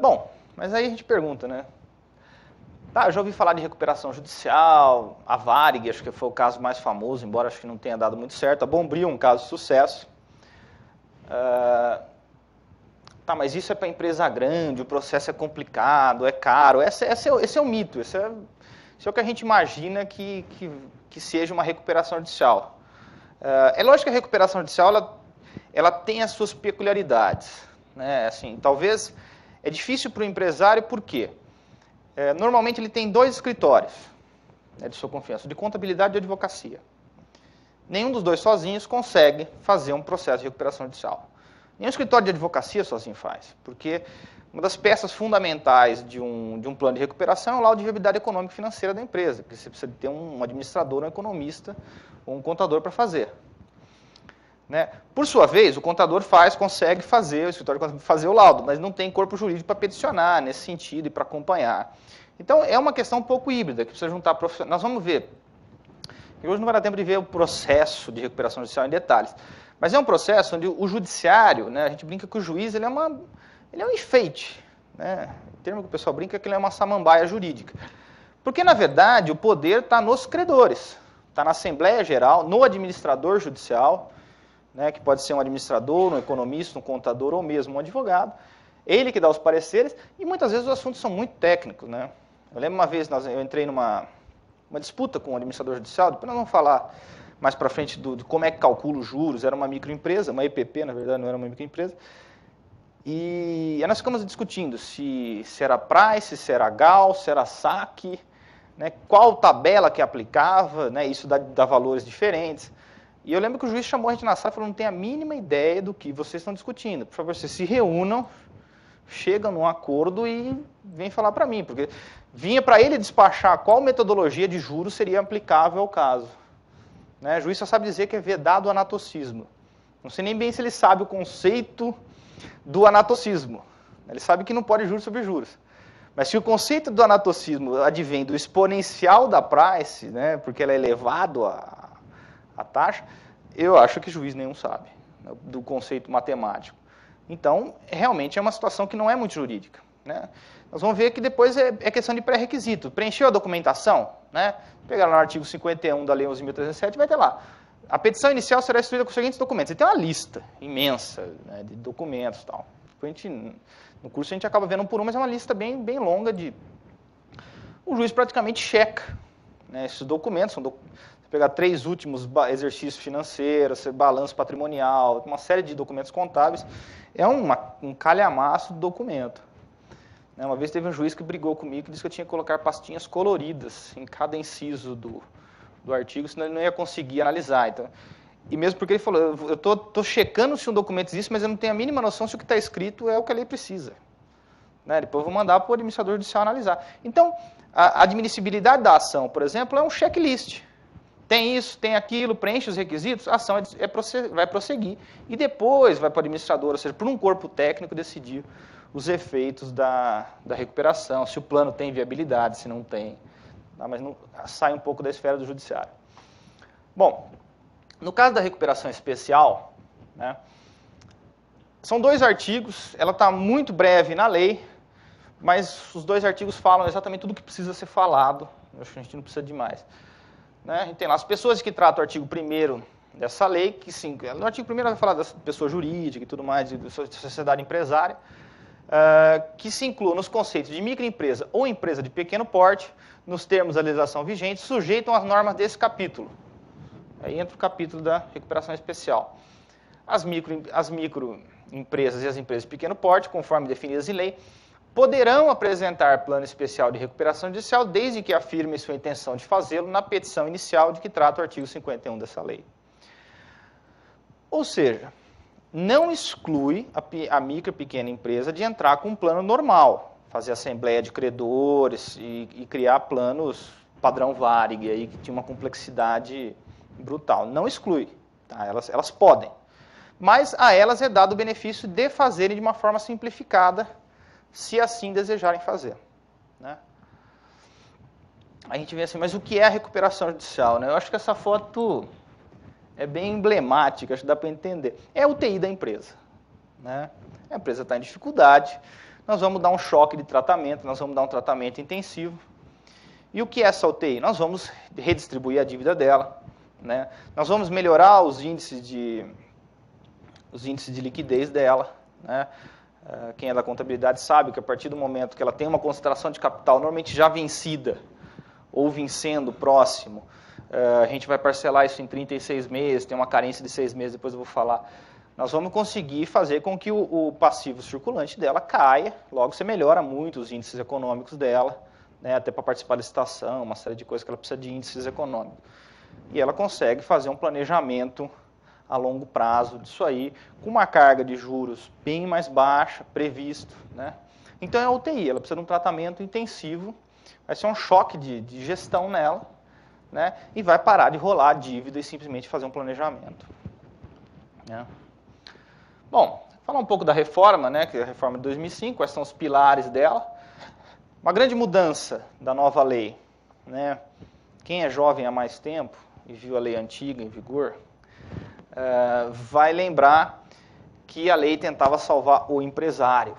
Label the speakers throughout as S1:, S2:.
S1: Bom, mas aí a gente pergunta, né? Tá, eu já ouvi falar de recuperação judicial, a Varig, acho que foi o caso mais famoso, embora acho que não tenha dado muito certo. A Bombril, um caso de sucesso. Tá, mas isso é para empresa grande, o processo é complicado, é caro. Esse é o mito, esse é o que a gente imagina que seja uma recuperação judicial. É lógico que a recuperação judicial ela tem as suas peculiaridades. Né? Assim, talvez é difícil para o empresário, por quê? Normalmente ele tem 2 escritórios, de sua confiança, de contabilidade e de advocacia. Nenhum dos 2 sozinhos consegue fazer um processo de recuperação judicial. Nenhum escritório de advocacia sozinho faz, porque uma das peças fundamentais de um plano de recuperação é o laudo de viabilidade econômica e financeira da empresa, porque você precisa ter um administrador, um economista ou um contador para fazer. Né? Por sua vez, o contador consegue fazer, o escritório consegue fazer o laudo, mas não tem corpo jurídico para peticionar nesse sentido e para acompanhar. Então, é uma questão um pouco híbrida, que precisa juntar profissionais. Nós vamos ver. E hoje não vai dar tempo de ver o processo de recuperação judicial em detalhes. Mas é um processo onde o judiciário, né, a gente brinca que o juiz ele é um enfeite. Né? O termo que o pessoal brinca é que ele é uma samambaia jurídica. Porque, na verdade, o poder está nos credores. Está na Assembleia Geral, no administrador judicial, né, que pode ser um administrador, um economista, um contador ou mesmo um advogado. Ele que dá os pareceres e muitas vezes os assuntos são muito técnicos. Né? Eu lembro uma vez, eu entrei numa disputa com o administrador judicial, depois nós vamos falar mais para frente de como é que calcula os juros, era uma microempresa, uma EPP, na verdade, não era uma microempresa. E aí nós ficamos discutindo se era price, se era GAL, se era saque, né, qual tabela que aplicava, né, isso dá valores diferentes. E eu lembro que o juiz chamou a gente na sala e falou, não tem a mínima ideia do que vocês estão discutindo. Por favor, vocês se reúnam, chegam num acordo e vêm falar para mim, porque vinha para ele despachar qual metodologia de juros seria aplicável ao caso. Né? O juiz só sabe dizer que é vedado o anatocismo. Não sei nem bem se ele sabe o conceito do anatocismo. Ele sabe que não pode juros sobre juros. Mas se o conceito do anatocismo advém do exponencial da price, né, porque ela é elevado a taxa, eu acho que juiz nenhum sabe, né, do conceito matemático. Então, realmente é uma situação que não é muito jurídica. Né? Nós vamos ver que depois é questão de pré-requisito. Preencheu a documentação? Né? Pegar lá no artigo 51 da Lei 11.307, vai ter lá. A petição inicial será instruída com os seguintes documentos. E tem uma lista imensa, né, de documentos e tal. No curso a gente acaba vendo um por um, mas é uma lista bem, bem longa de... O juiz praticamente checa, né, esses documentos. Você pegar 3 últimos exercícios financeiros, balanço patrimonial, uma série de documentos contábeis. É um calhamaço de documento. Uma vez teve um juiz que brigou comigo e disse que eu tinha que colocar pastinhas coloridas em cada inciso do artigo, senão ele não ia conseguir analisar. Então, e mesmo porque ele falou, eu estou checando se um documento existe, mas eu não tenho a mínima noção se o que está escrito é o que a lei precisa. Né? Depois eu vou mandar para o administrador judicial analisar. Então, a admissibilidade da ação, por exemplo, é um checklist. Tem isso, tem aquilo, preenche os requisitos, a ação vai prosseguir. E depois vai para o administrador, ou seja, por um corpo técnico decidir os efeitos da recuperação, se o plano tem viabilidade, se não tem. Mas não, sai um pouco da esfera do judiciário. Bom, no caso da recuperação especial, né, são 2 artigos, ela está muito breve na lei, mas os 2 artigos falam exatamente tudo o que precisa ser falado. Eu acho que a gente não precisa de mais. Né? A gente tem lá as pessoas que tratam o artigo 1º dessa lei, que sim, no artigo 1º vai falar da pessoa jurídica e tudo mais, de sociedade empresária, que se incluam nos conceitos de microempresa ou empresa de pequeno porte, nos termos da legislação vigente, sujeitam às normas desse capítulo. Aí entra o capítulo da recuperação especial. As microempresas e as empresas de pequeno porte, conforme definidas em lei, poderão apresentar plano especial de recuperação judicial desde que afirmem sua intenção de fazê-lo na petição inicial de que trata o artigo 51 dessa lei. Ou seja, não exclui a micro e pequena empresa de entrar com um plano normal, fazer assembleia de credores e criar planos padrão Varig, aí, que tinha uma complexidade brutal. Não exclui, tá? Elas podem. Mas a elas é dado o benefício de fazerem de uma forma simplificada, se assim desejarem fazer. Né? A gente vê assim, mas o que é a recuperação judicial? Né? Eu acho que essa foto é bem emblemática, acho que dá para entender. É a UTI da empresa. Né? A empresa está em dificuldade, nós vamos dar um choque de tratamento, nós vamos dar um tratamento intensivo. E o que é essa UTI? Nós vamos redistribuir a dívida dela, né? Nós vamos melhorar os índices de liquidez dela, né? Quem é da contabilidade sabe que a partir do momento que ela tem uma concentração de capital normalmente já vencida, ou vencendo próximo, a gente vai parcelar isso em 36 meses, tem uma carência de 6 meses, depois eu vou falar. Nós vamos conseguir fazer com que o passivo circulante dela caia, logo você melhora muito os índices econômicos dela, né, até para participar da licitação, uma série de coisas que ela precisa de índices econômicos. E ela consegue fazer um planejamento a longo prazo disso aí, com uma carga de juros bem mais baixa, previsto, né? Então é a UTI, ela precisa de um tratamento intensivo, vai ser um choque de gestão nela, né? E vai parar de rolar a dívida e simplesmente fazer um planejamento, né? Bom, falar um pouco da reforma, né? Que é a reforma de 2005, quais são os pilares dela. Uma grande mudança da nova lei, né? Quem é jovem há mais tempo e viu a lei antiga em vigor, vai lembrar que a lei tentava salvar o empresário,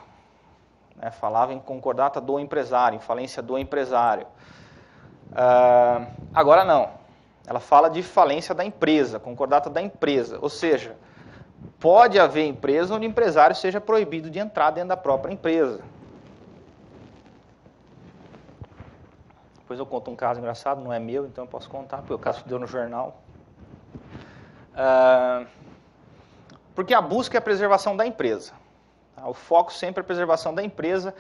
S1: né? Falava em concordata do empresário, em falência do empresário. Agora não, ela fala de falência da empresa, concordata da empresa, ou seja, pode haver empresa onde o empresário seja proibido de entrar dentro da própria empresa. Depois eu conto um caso engraçado, não é meu, então eu posso contar, porque o caso deu no jornal. Porque a busca é a preservação da empresa. O foco sempre é a preservação da empresa,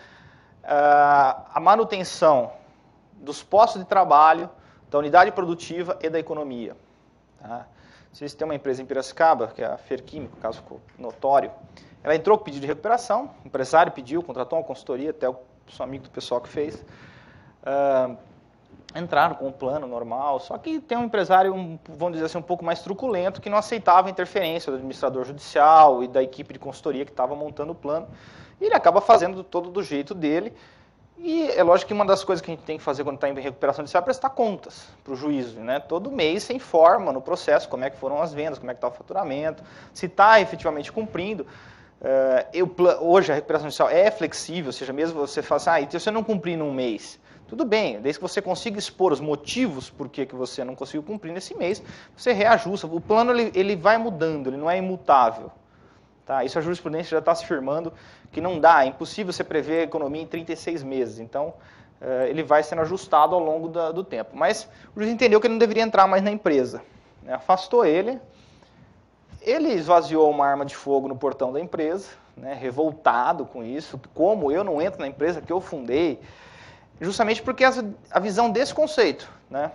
S1: a manutenção dos postos de trabalho, da unidade produtiva e da economia. Vocês têm uma empresa em Piracicaba, que é a Ferquímica, o caso ficou notório. Ela entrou com pedido de recuperação, o empresário pediu, contratou uma consultoria, até o seu amigo do pessoal que fez. Entraram com um plano normal, só que tem um empresário, vamos dizer assim, um pouco mais truculento, que não aceitava a interferência do administrador judicial e da equipe de consultoria que estava montando o plano. E ele acaba fazendo todo do jeito dele. E é lógico que uma das coisas que a gente tem que fazer quando está em recuperação judicial é prestar contas para o juízo, né? Todo mês você informa no processo como é que foram as vendas, como é que está o faturamento, se está efetivamente cumprindo. Hoje a recuperação judicial é flexível, ou seja, mesmo você fala assim, então se você não cumprir num mês, tudo bem, desde que você consiga expor os motivos por que você não conseguiu cumprir nesse mês, você reajusta. O plano ele vai mudando, ele não é imutável. Tá? Isso a jurisprudência já está se firmando que não dá, é impossível você prever a economia em 36 meses. Então, ele vai sendo ajustado ao longo do tempo. Mas o juiz entendeu que ele não deveria entrar mais na empresa, né? Afastou ele esvaziou uma arma de fogo no portão da empresa, né? Revoltado com isso, como eu não entro na empresa que eu fundei, justamente porque a visão desse conceito, né?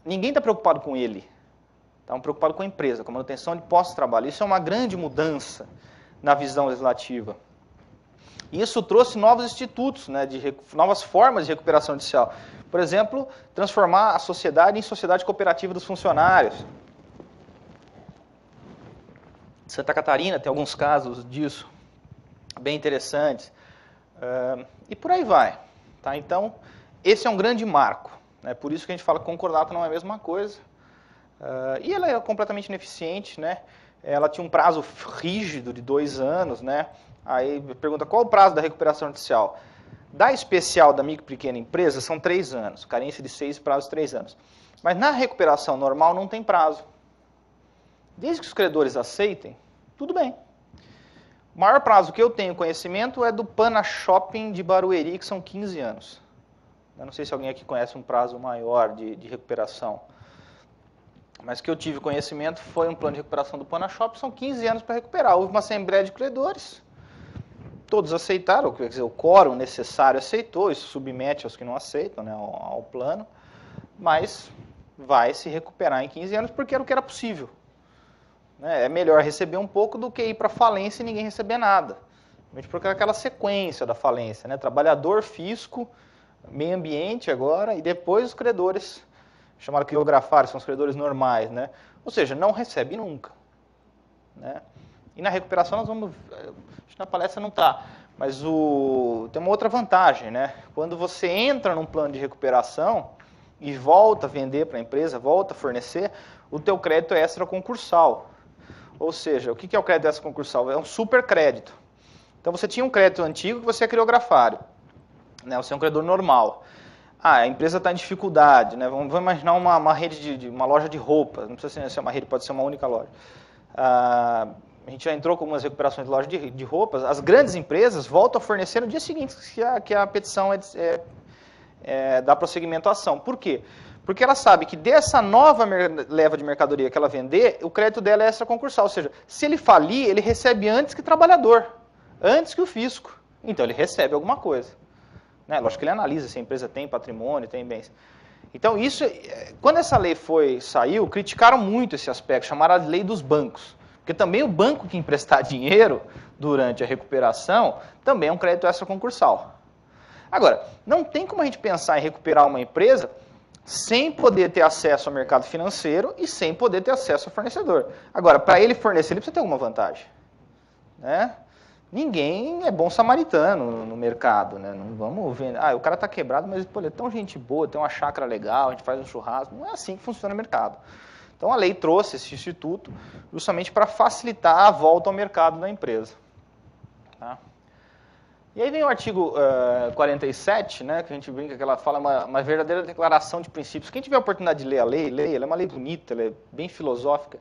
S1: Ninguém está preocupado com ele. Estão preocupados com a empresa, com a manutenção de postos de trabalho. Isso é uma grande mudança na visão legislativa. E isso trouxe novos institutos, né, novas formas de recuperação judicial. Por exemplo, transformar a sociedade em sociedade cooperativa dos funcionários. Santa Catarina tem alguns casos disso, bem interessantes. E por aí vai. Tá? Então, esse é um grande marco. Né? Por isso que a gente fala que concordata não é a mesma coisa. E ela é completamente ineficiente, né? Ela tinha um prazo rígido de 2 anos, né? Aí pergunta qual o prazo da recuperação judicial? Da especial da micro e pequena empresa são 3 anos, carência de 6, prazo de 3 anos. Mas na recuperação normal não tem prazo. Desde que os credores aceitem, tudo bem. O maior prazo que eu tenho conhecimento é do Pana Shopping de Barueri, que são 15 anos. Eu não sei se alguém aqui conhece um prazo maior de recuperação. Mas que eu tive conhecimento foi um plano de recuperação do Panashop, são 15 anos para recuperar. Houve uma assembleia de credores, todos aceitaram, quer dizer, o quórum necessário aceitou, isso submete aos que não aceitam, né, ao plano, mas vai se recuperar em 15 anos porque era o que era possível. É melhor receber um pouco do que ir para falência e ninguém receber nada. Porque é aquela sequência da falência, né? Trabalhador, fisco, meio ambiente agora e depois os credores, chamados quirografários, são os credores normais, né? Ou seja, não recebe nunca. Né? E na recuperação nós vamos... Acho que na palestra não está, mas tem uma outra vantagem, né? Quando você entra num plano de recuperação e volta a vender para a empresa, volta a fornecer, o teu crédito é extraconcursal. Ou seja, o que é o crédito extraconcursal? É um supercrédito. Então você tinha um crédito antigo que você é criografário, né? Você é um credor normal. A empresa está em dificuldade, né? Vamos imaginar uma rede uma loja de roupas, não precisa ser uma rede, pode ser uma única loja. A gente já entrou com algumas recuperações de loja de roupas, as grandes empresas voltam a fornecer no dia seguinte que a petição dá prosseguimento à ação. Por quê? Porque ela sabe que dessa nova leva de mercadoria que ela vender, o crédito dela é extraconcursal. Ou seja, se ele falir, ele recebe antes que o trabalhador, antes que o fisco. Então ele recebe alguma coisa. Né? Lógico que ele analisa se a empresa tem patrimônio, tem bens. Então isso, quando essa lei saiu, criticaram muito esse aspecto, chamaram de lei dos bancos. Porque também o banco que emprestar dinheiro durante a recuperação também é um crédito extraconcursal. Agora, não tem como a gente pensar em recuperar uma empresa sem poder ter acesso ao mercado financeiro e sem poder ter acesso ao fornecedor. Agora, para ele fornecer, ele precisa ter alguma vantagem. Né? Ninguém é bom samaritano no mercado. Né? Não vamos ver, o cara está quebrado, mas pô, ele é tão gente boa, tem uma chácara legal, a gente faz um churrasco. Não é assim que funciona o mercado. Então a lei trouxe esse instituto justamente para facilitar a volta ao mercado da empresa. Tá? E aí vem o artigo 47, né, que a gente brinca que ela fala uma verdadeira declaração de princípios. Quem tiver a oportunidade de ler a lei, leia. Ela é uma lei bonita, ela é bem filosófica.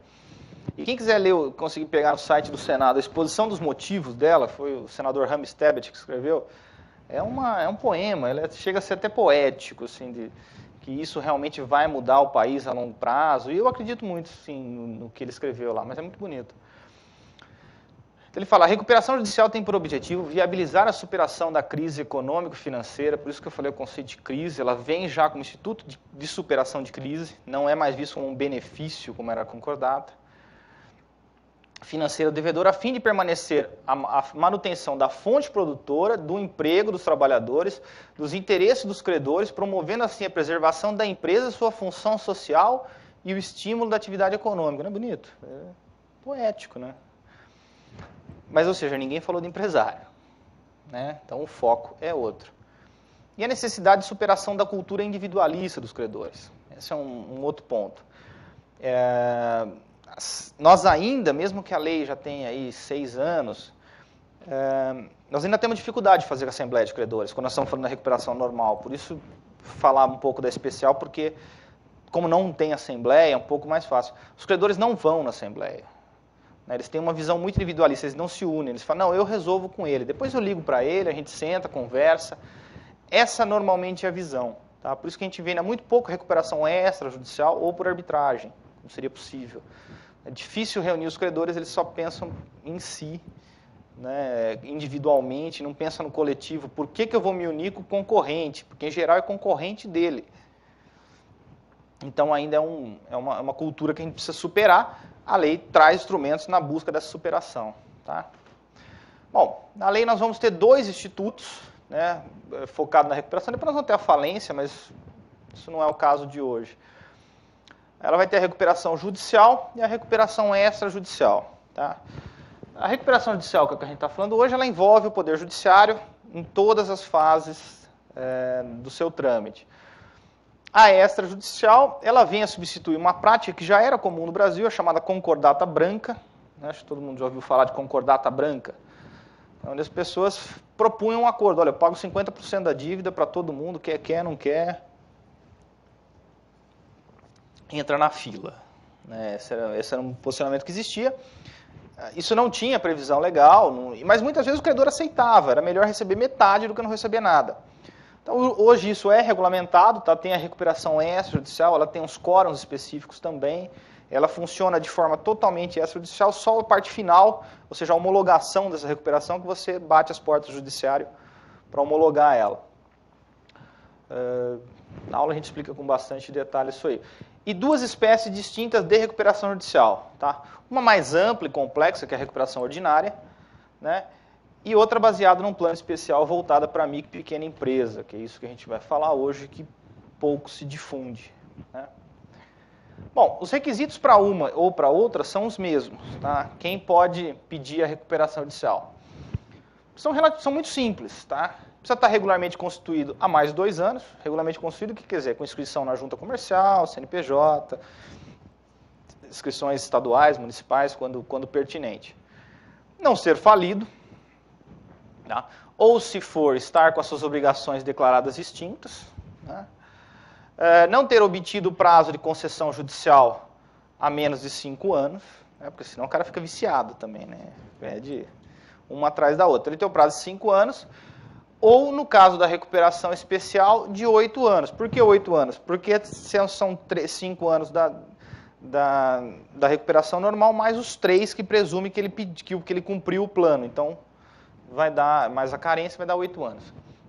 S1: E quem quiser ler, conseguir pegar no site do Senado a exposição dos motivos dela, foi o senador Rames Tebet que escreveu, é um poema, chega a ser até poético, assim, que isso realmente vai mudar o país a longo prazo. E eu acredito muito, sim, no que ele escreveu lá, mas é muito bonito. Então ele fala, a recuperação judicial tem por objetivo viabilizar a superação da crise econômico-financeira, por isso que eu falei o conceito de crise, ela vem já como instituto de superação de crise, não é mais visto como um benefício, como era concordata, financeira do devedor, a fim de permanecer a manutenção da fonte produtora, do emprego dos trabalhadores, dos interesses dos credores, promovendo assim a preservação da empresa, sua função social e o estímulo da atividade econômica. Não é bonito? É poético, né? Mas, ou seja, ninguém falou de empresário. Né? Então, o foco é outro. E a necessidade de superação da cultura individualista dos credores. Esse é um outro ponto. Nós ainda, mesmo que a lei já tenha aí 6 anos, nós ainda temos dificuldade de fazer a assembleia de credores, quando nós estamos falando da recuperação normal. Por isso, falar um pouco da especial, porque como não tem assembleia, é um pouco mais fácil. Os credores não vão na assembleia. Eles têm uma visão muito individualista, eles não se unem, eles falam, não, eu resolvo com ele, depois eu ligo para ele, a gente senta, conversa. Essa normalmente é a visão. Tá? Por isso que a gente vê ainda muito pouco recuperação extrajudicial ou por arbitragem, não seria possível. É difícil reunir os credores, eles só pensam em si, né, individualmente, não pensam no coletivo. Por que eu vou me unir com o concorrente? Porque, em geral, é concorrente dele. Então, ainda é uma cultura que a gente precisa superar. A lei traz instrumentos na busca dessa superação. Tá? Bom, na lei nós vamos ter 2 institutos, né, focados na recuperação. Depois nós vamos ter a falência, mas isso não é o caso de hoje. Ela vai ter a recuperação judicial e a recuperação extrajudicial. Tá? A recuperação judicial, que é o que a gente está falando hoje, ela envolve o Poder Judiciário em todas as fases do seu trâmite. A extrajudicial, ela vem a substituir uma prática que já era comum no Brasil, a chamada concordata branca. Acho que todo mundo já ouviu falar de concordata branca. Onde as pessoas propunham um acordo. Olha, eu pago 50% da dívida para todo mundo, quer, não quer. Entra na fila. Esse era um posicionamento que existia. Isso não tinha previsão legal, mas muitas vezes o credor aceitava. Era melhor receber metade do que não receber nada. Então, hoje isso é regulamentado, tá? Tem a recuperação extrajudicial, ela tem uns quórums específicos também, ela funciona de forma totalmente extrajudicial, só a parte final, ou seja, a homologação dessa recuperação, que você bate as portas do judiciário para homologar ela. Na aula a gente explica com bastante detalhe isso aí. E 2 espécies distintas de recuperação judicial. Tá? Uma mais ampla e complexa, que é a recuperação ordinária, né? E outra baseada num plano especial voltada para a micro e pequena empresa, que é isso que a gente vai falar hoje, que pouco se difunde. Né? Bom, os requisitos para uma ou para outra são os mesmos. Tá? Quem pode pedir a recuperação judicial? São muito simples. Tá? Precisa estar regularmente constituído há mais de 2 anos. Regularmente constituído, o que quer dizer? Com inscrição na junta comercial, CNPJ, inscrições estaduais, municipais, quando pertinente. Não ser falido. Tá? Ou, se for, estar com as suas obrigações declaradas extintas, né? Não ter obtido o prazo de concessão judicial a menos de 5 anos, né? Porque senão o cara fica viciado também, né? Pede uma atrás da outra. Ele tem o prazo de 5 anos, ou, no caso da recuperação especial, de 8 anos. Por que 8 anos? Porque são 5 anos da recuperação normal, mais os 3 que presume que ele cumpriu o plano. Então, vai dar, mais a carência, vai dar 8 anos.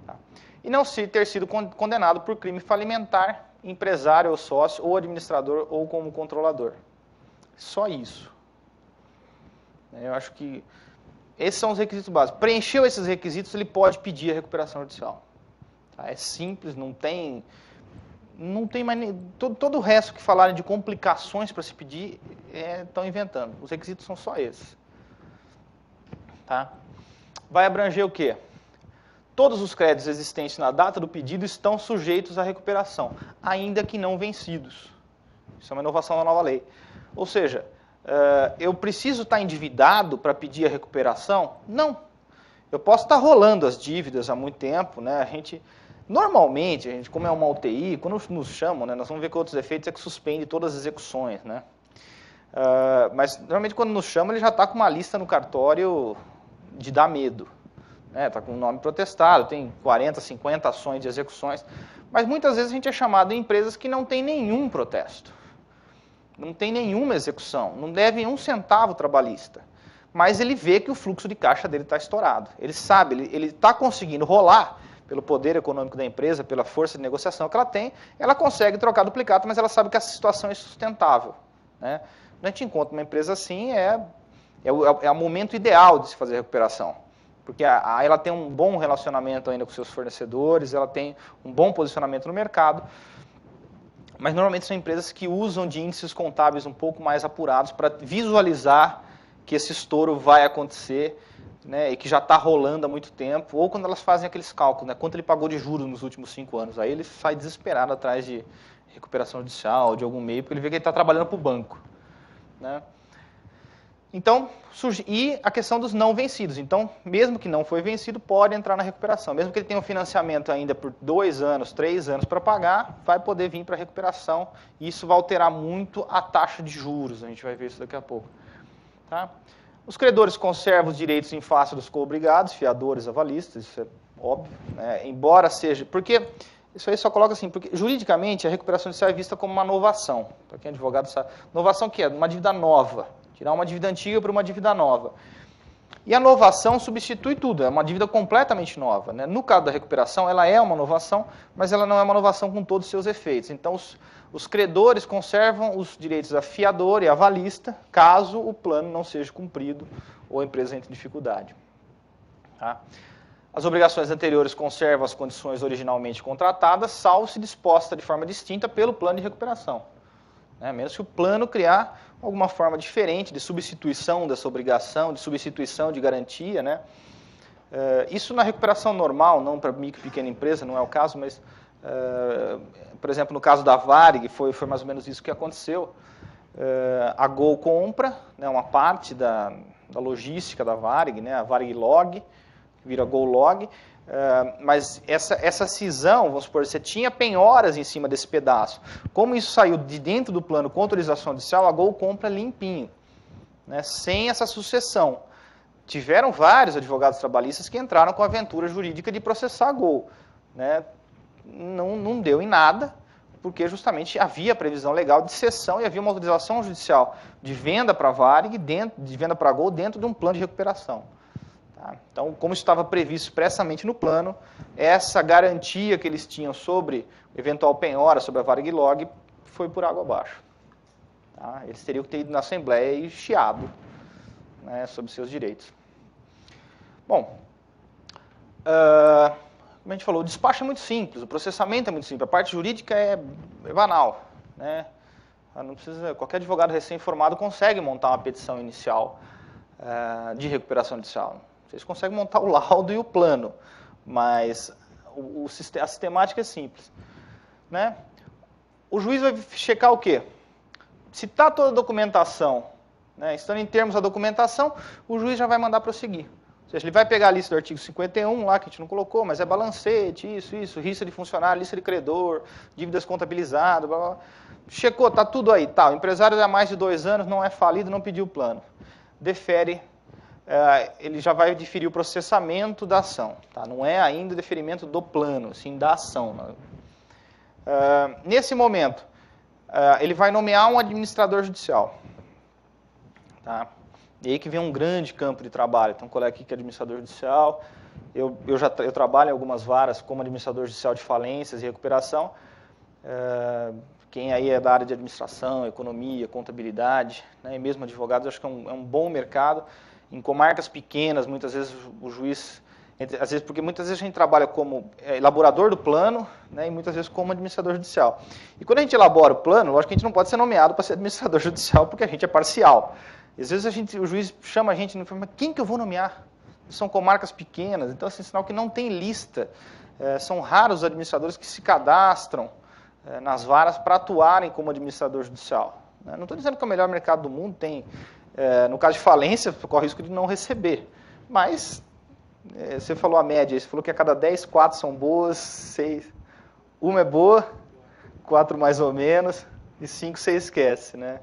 S1: Tá? E não se ter sido condenado por crime falimentar, empresário ou sócio, ou administrador, ou como controlador. Só isso. Eu acho que esses são os requisitos básicos. Preencheu esses requisitos, ele pode pedir a recuperação judicial. Tá? É simples, não tem mais... Todo o resto que falarem de complicações para se pedir, estão inventando. Os requisitos são só esses. Tá? Vai abranger o quê? Todos os créditos existentes na data do pedido estão sujeitos à recuperação, ainda que não vencidos. Isso é uma inovação da nova lei. Ou seja, eu preciso estar endividado para pedir a recuperação? Não. Eu posso estar rolando as dívidas há muito tempo, né? Normalmente, como é uma UTI, quando nos chamam, né, nós vamos ver que outros efeitos é que suspende todas as execuções, né? Mas, normalmente, quando nos chamam, ele já está com uma lista no cartório de dar medo. Está com o nome protestado, tem 40, 50 ações de execuções. Mas, muitas vezes, a gente é chamado em empresas que não tem nenhum protesto. Não tem nenhuma execução, não deve um centavo trabalhista. Mas ele vê que o fluxo de caixa dele está estourado. Ele sabe, ele está conseguindo rolar pelo poder econômico da empresa, pela força de negociação que ela tem, ela consegue trocar duplicado, mas ela sabe que a situação é sustentável. Né? Quando a gente encontra uma empresa assim, é o momento ideal de se fazer a recuperação. Porque ela tem um bom relacionamento ainda com seus fornecedores, ela tem um bom posicionamento no mercado, mas normalmente são empresas que usam de índices contábeis um pouco mais apurados para visualizar que esse estouro vai acontecer, né, e que já está rolando há muito tempo, ou quando elas fazem aqueles cálculos, né, quanto ele pagou de juros nos últimos 5 anos. Aí ele sai desesperado atrás de recuperação judicial, de algum meio, porque ele vê que ele está trabalhando para o banco. Né? Então, e a questão dos não vencidos. Então, mesmo que não foi vencido, pode entrar na recuperação. Mesmo que ele tenha um financiamento ainda por 2 anos, 3 anos para pagar, vai poder vir para a recuperação. E isso vai alterar muito a taxa de juros. A gente vai ver isso daqui a pouco. Tá? Os credores conservam os direitos em face dos co-obrigados, fiadores, avalistas, isso é óbvio. Né? Embora seja... Porque isso aí só coloca assim, porque juridicamente a recuperação judicial é vista como uma novação. Para quem é advogado sabe. Novação que é? Uma dívida nova. Tirar uma dívida antiga por uma dívida nova. E a novação substitui tudo, é uma dívida completamente nova. Né? No caso da recuperação, ela é uma novação, mas ela não é uma novação com todos os seus efeitos. Então, os credores conservam os direitos a fiador e avalista, caso o plano não seja cumprido ou a empresa entre em dificuldade. Tá? As obrigações anteriores conservam as condições originalmente contratadas, salvo se disposta de forma distinta pelo plano de recuperação. Menos que o plano criar alguma forma diferente de substituição dessa obrigação, de substituição de garantia. Né? Isso na recuperação normal, não para micro e pequena empresa, não é o caso, mas, por exemplo, no caso da Varig, foi mais ou menos isso que aconteceu. A Gol compra, né, uma parte da logística da Varig, né, a Varig Log, que vira Gol Log, mas essa cisão, vamos supor, você tinha penhoras em cima desse pedaço. Como isso saiu de dentro do plano com autorização judicial, a Gol compra limpinho, né, sem essa sucessão. Tiveram vários advogados trabalhistas que entraram com a aventura jurídica de processar a Gol. Né, não deu em nada, porque justamente havia previsão legal de cessão e havia uma autorização judicial de venda para a Varig, de venda para a Gol, dentro de um plano de recuperação. Então, como isso estava previsto expressamente no plano, essa garantia que eles tinham sobre eventual penhora, sobre a Varig Log, foi por água abaixo. Tá? Eles teriam que ter ido na Assembleia e chiado, né, sobre seus direitos. Bom, como a gente falou, o despacho é muito simples, o processamento é muito simples, a parte jurídica é banal. Né? Não precisa, qualquer advogado recém-formado consegue montar uma petição inicial de recuperação judicial. Vocês conseguem montar o laudo e o plano, mas a sistemática é simples. Né? O juiz vai checar o quê? Se está toda a documentação, né, estando em termos da documentação, o juiz já vai mandar prosseguir. Ou seja, ele vai pegar a lista do artigo 51 lá, que a gente não colocou, mas é balancete, isso, lista de funcionário, lista de credor, dívidas contabilizadas, blá, blá. Checou, tá tudo aí, tá, o empresário há mais de 2 anos, não é falido, não pediu o plano. Defere, ele já vai deferir o processamento da ação, tá? Não é ainda o deferimento do plano, sim da ação. Nesse momento, ele vai nomear um administrador judicial. Tá? E aí que vem um grande campo de trabalho. Tem um colega aqui que é administrador judicial, eu trabalho em algumas varas como administrador judicial de falências e recuperação. Quem aí é da área de administração, economia, contabilidade, né, e mesmo advogados, acho que é um bom mercado. Em comarcas pequenas, muitas vezes o juiz, porque muitas vezes a gente trabalha como elaborador do plano, né, e muitas vezes como administrador judicial. E quando a gente elabora o plano, lógico que a gente não pode ser nomeado para ser administrador judicial, porque a gente é parcial. Às vezes o juiz chama a gente e fala, mas quem que eu vou nomear? São comarcas pequenas, então assim, sinal que não tem lista. São raros os administradores que se cadastram nas varas para atuarem como administrador judicial. Não estou dizendo que é o melhor mercado do mundo, tem, no caso de falência, corre o risco de não receber. Mas, você falou a média, você falou que a cada 10, 4 são boas, 6, uma é boa, 4 mais ou menos, e 5 você esquece, né?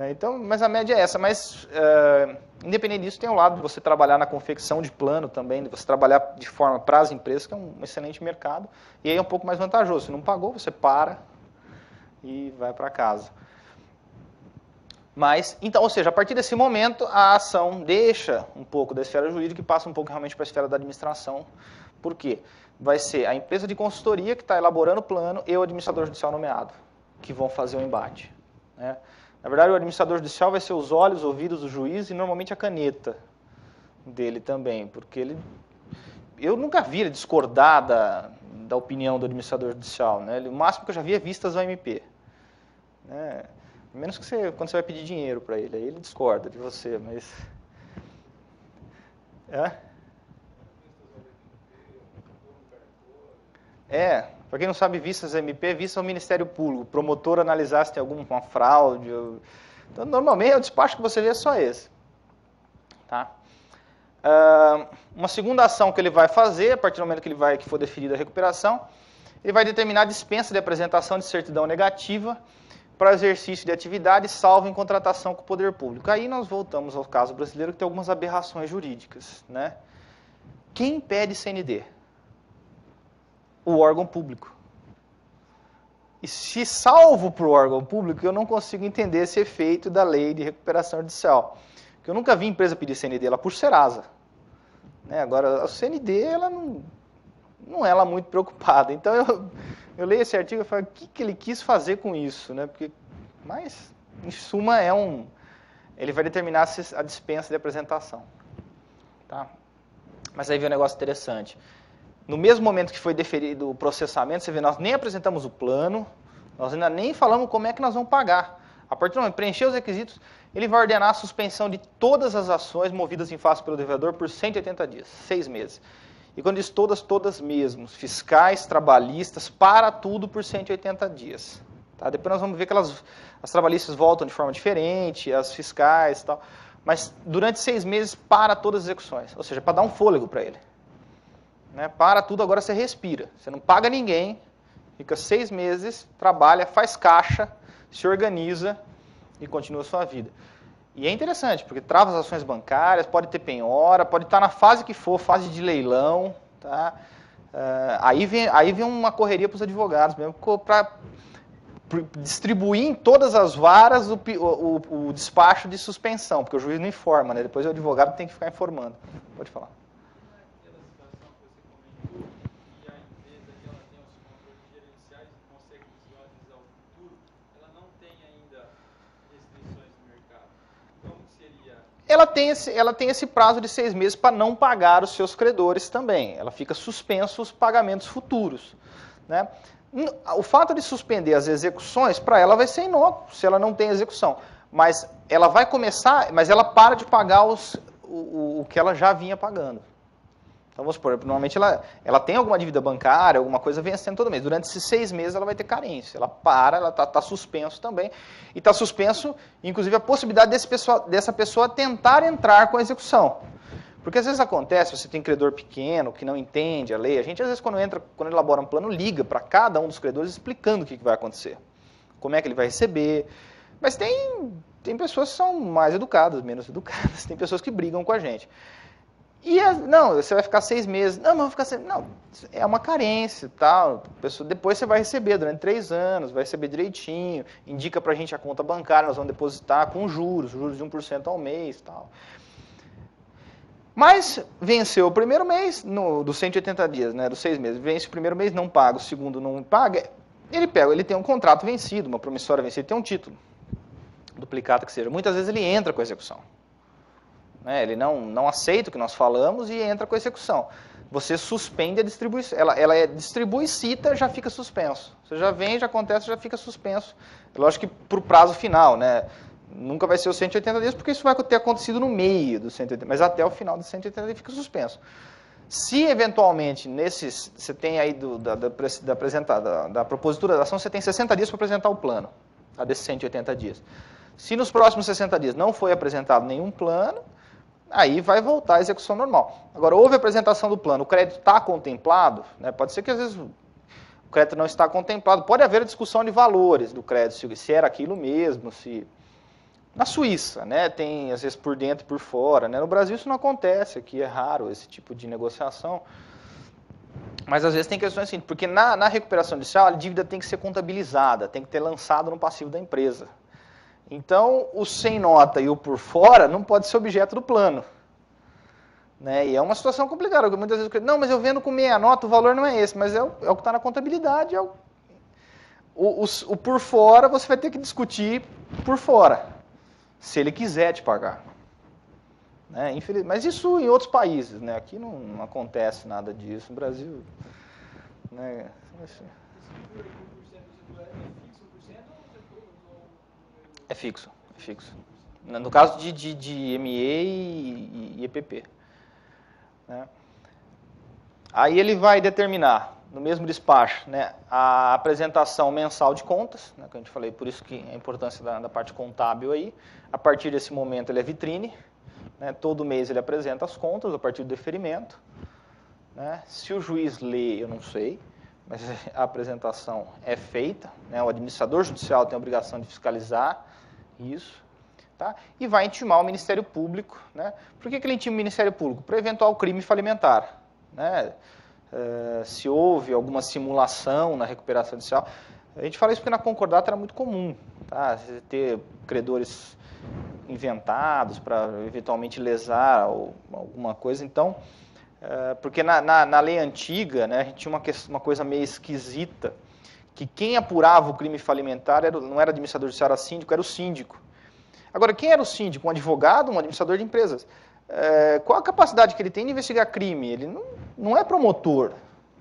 S1: Então, mas a média é essa, mas independente disso, tem o lado de você trabalhar na confecção de plano também, de você trabalhar de forma para as empresas, que é um excelente mercado, e aí é um pouco mais vantajoso. Se não pagou, você para e vai para casa. Mas, então, ou seja, a partir desse momento, a ação deixa um pouco da esfera jurídica e passa um pouco realmente para a esfera da administração. Por quê? Vai ser a empresa de consultoria que está elaborando o plano e o administrador judicial nomeado, que vão fazer o embate, né? Na verdade, o administrador judicial vai ser os olhos, ouvidos do juiz e normalmente a caneta dele também, porque eu nunca vi ele discordar da opinião do administrador judicial, né? O máximo que eu já vi é vistas ao MP. Né? Menos que quando você vai pedir dinheiro para ele, aí ele discorda de você, mas... Para quem não sabe, vistas MP, vista ao Ministério Público, o promotor analisar se tem alguma fraude. Então, normalmente, o despacho que você vê é só esse. Tá? Uma segunda ação que ele vai fazer, a partir do momento que for deferida a recuperação, ele vai determinar a dispensa de apresentação de certidão negativa para exercício de atividade, salvo em contratação com o poder público. Aí nós voltamos ao caso brasileiro, que tem algumas aberrações jurídicas. Né? Quem pede CND? O órgão público. E se salvo para o órgão público, eu não consigo entender esse efeito da lei de recuperação judicial. Porque eu nunca vi empresa pedir CND, ela por Serasa. Né? Agora, a CND, ela não é lá muito preocupada. Então, eu leio esse artigo e falo, o que ele quis fazer com isso? Né? Mas, em suma, ele vai determinar a dispensa de apresentação. Tá? Mas aí vem um negócio interessante. No mesmo momento que foi deferido o processamento, você vê, nós nem apresentamos o plano, nós ainda nem falamos como é que nós vamos pagar. A partir do momento que preencher os requisitos, ele vai ordenar a suspensão de todas as ações movidas em face pelo devedor por 180 dias, 6 meses. E quando diz todas mesmo, fiscais, trabalhistas, para tudo por 180 dias. Tá? Depois nós vamos ver que as trabalhistas voltam de forma diferente, as fiscais e tal. Mas durante 6 meses, para todas as execuções. Ou seja, para dar um fôlego para ele. Né? Para tudo, agora você respira. Você não paga ninguém, fica 6 meses, trabalha, faz caixa, se organiza e continua a sua vida. E é interessante, porque trava as ações bancárias, pode ter penhora, pode estar na fase que for, fase de leilão. Tá? Aí vem uma correria para os advogados mesmo, para distribuir em todas as varas o despacho de suspensão, porque o juiz não informa, né? Depois o advogado tem que ficar informando. Pode falar. Ela tem esse prazo de 6 meses para não pagar os seus credores também. Ela fica suspenso os pagamentos futuros. Né? O fato de suspender as execuções, para ela vai ser inócuo, se ela não tem execução. Mas ela vai começar, mas ela para de pagar o que ela já vinha pagando. Então, vamos supor, normalmente ela tem alguma dívida bancária, alguma coisa vencendo todo mês. Durante esses 6 meses ela vai ter carência. Ela está suspenso também. E está suspenso, inclusive, a possibilidade dessa pessoa tentar entrar com a execução. Porque às vezes acontece, você tem credor pequeno que não entende a lei, a gente às vezes quando elabora um plano, liga para cada um dos credores explicando o que vai acontecer, como é que ele vai receber, mas tem pessoas que são mais educadas, menos educadas, tem pessoas que brigam com a gente. E, não, você vai ficar 6 meses. Não, mas vai ficar 6 meses. Não, é uma carência, tal. Depois você vai receber durante 3 anos, vai receber direitinho, indica pra gente a conta bancária, nós vamos depositar com juros de 1% ao mês, tal. Mas venceu o primeiro mês, dos 180 dias, né, dos 6 meses, vence o primeiro mês, não paga, o segundo não paga, ele tem um contrato vencido, uma promissória vencida, tem um título, duplicata que seja. Muitas vezes ele entra com a execução. Ele não aceita o que nós falamos e entra com a execução. Você suspende a distribuição. Ela distribui, cita, já fica suspenso. Você já vem, já acontece, já fica suspenso. Lógico que para o prazo final, né? Nunca vai ser os 180 dias, porque isso vai ter acontecido no meio dos 180, mas até o final dos 180 dias fica suspenso. Se eventualmente, você tem aí da propositura da ação, você tem 60 dias para apresentar o plano, tá, desses 180 dias. Se nos próximos 60 dias não foi apresentado nenhum plano, aí vai voltar à execução normal. Agora, houve a apresentação do plano, o crédito está contemplado, né? Pode ser que às vezes o crédito não está contemplado, pode haver a discussão de valores do crédito, se era aquilo mesmo, se... Na Suíça, né, tem às vezes por dentro e por fora, né? No Brasil isso não acontece, aqui é raro esse tipo de negociação, mas às vezes tem questões assim, porque na recuperação judicial a dívida tem que ser contabilizada, tem que ter lançado no passivo da empresa. Então, o sem nota e o por fora não pode ser objeto do plano. Né? E é uma situação complicada, porque muitas vezes, não, mas eu vendo com meia nota, o valor não é esse, mas é o que está na contabilidade. O por fora, você vai ter que discutir por fora, se ele quiser te pagar. Né? Mas isso em outros países, né? Aqui não acontece nada disso, no Brasil... Né? É fixo, é fixo. No caso de ME e EPP. Né? Aí ele vai determinar, no mesmo despacho, né, a apresentação mensal de contas, né, que a gente falei, por isso que a importância da parte contábil aí. A partir desse momento ele é vitrine, né, todo mês ele apresenta as contas a partir do deferimento. Né? Se o juiz lê, eu não sei, mas a apresentação é feita, né, o administrador judicial tem a obrigação de fiscalizar isso, tá? E vai intimar o Ministério Público. Né? Por que ele intima o Ministério Público? Para eventual crime falimentar. Né? Se houve alguma simulação na recuperação judicial. A gente fala isso porque na concordata era muito comum. Tá? Você ter credores inventados para eventualmente lesar alguma coisa. Então, porque na lei antiga, né, a gente tinha uma coisa meio esquisita, que quem apurava o crime falimentar não era administrador judicial, era síndico, era o síndico. Agora, quem era o síndico? Um advogado, um administrador de empresas. Qual a capacidade que ele tem de investigar crime? Ele não é promotor.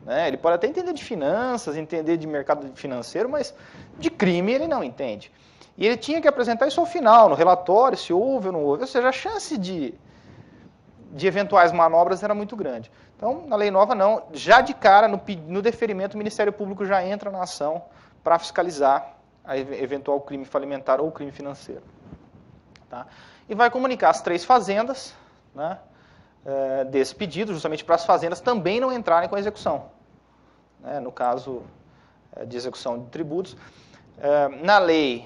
S1: Né? Ele pode até entender de finanças, entender de mercado financeiro, mas de crime ele não entende. E ele tinha que apresentar isso ao final, no relatório, se houve ou não houve. Ou seja, a chance de eventuais manobras era muito grande. Então, na lei nova, não. Já de cara, no deferimento, o Ministério Público já entra na ação para fiscalizar a eventual crime falimentar ou crime financeiro. Tá? E vai comunicar as 3 fazendas, né, desse pedido, justamente para as fazendas também não entrarem com a execução. Né, no caso de execução de tributos. Na lei,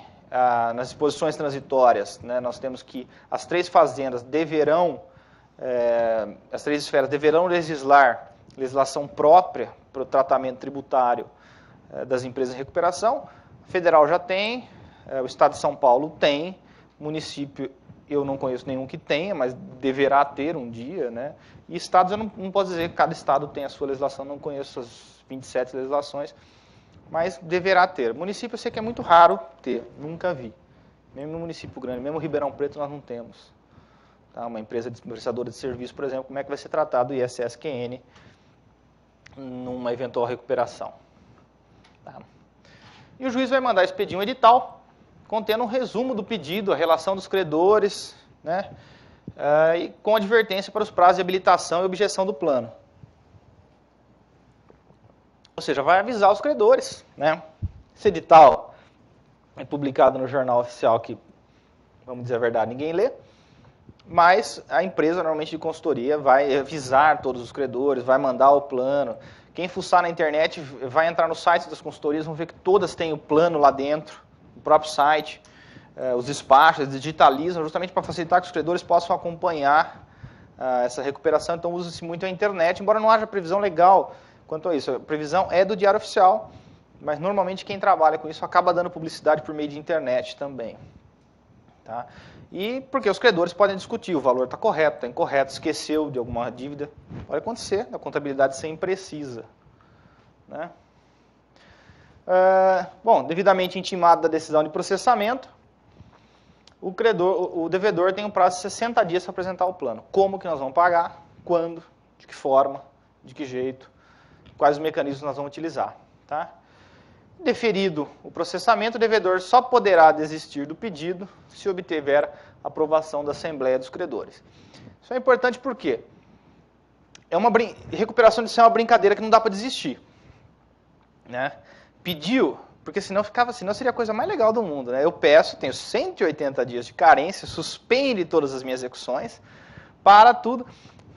S1: nas disposições transitórias, né, nós temos que as 3 fazendas deverão... as 3 esferas deverão legislação própria para o tratamento tributário das empresas em recuperação. A federal já tem, o Estado de São Paulo tem, o município eu não conheço nenhum que tenha, mas deverá ter um dia. Né? E estados, eu não posso dizer que cada estado tem a sua legislação, não conheço as 27 legislações, mas deverá ter. Município eu sei que é muito raro ter, nunca vi. Mesmo no município grande, mesmo Ribeirão Preto nós não temos. Uma empresa prestadora de serviço, por exemplo, como é que vai ser tratado o ISSQN numa eventual recuperação. Tá? E o juiz vai mandar expedir um edital contendo um resumo do pedido, a relação dos credores, né, e com advertência para os prazos de habilitação e objeção do plano. Ou seja, vai avisar os credores. Né? Esse edital é publicado no Jornal Oficial que, vamos dizer a verdade, ninguém lê. mas a empresa, normalmente de consultoria, vai avisar todos os credores, vai mandar o plano. Quem fuçar na internet vai entrar no site das consultorias, vão ver que todas têm o plano lá dentro, o próprio site, os despachos, digitalizam justamente para facilitar que os credores possam acompanhar essa recuperação. Então usa-se muito a internet, embora não haja previsão legal quanto a isso. A previsão é do Diário Oficial, mas normalmente quem trabalha com isso acaba dando publicidade por meio de internet também. Tá? E porque os credores podem discutir, o valor está correto, está incorreto, esqueceu de alguma dívida. Pode acontecer, a contabilidade ser imprecisa. Né? Bom, devidamente intimado da decisão de processamento, o devedor tem um prazo de 60 dias para apresentar o plano. Como que nós vamos pagar, quando, de que forma, de que jeito, quais os mecanismos nós vamos utilizar. Tá? Deferido o processamento, o devedor só poderá desistir do pedido se obtiver aprovação da Assembleia dos Credores. Isso é importante porque recuperação de é uma brincadeira que não dá para desistir. Né? Pediu, porque senão seria a coisa mais legal do mundo. Né? Eu peço, tenho 180 dias de carência, suspende todas as minhas execuções, para tudo.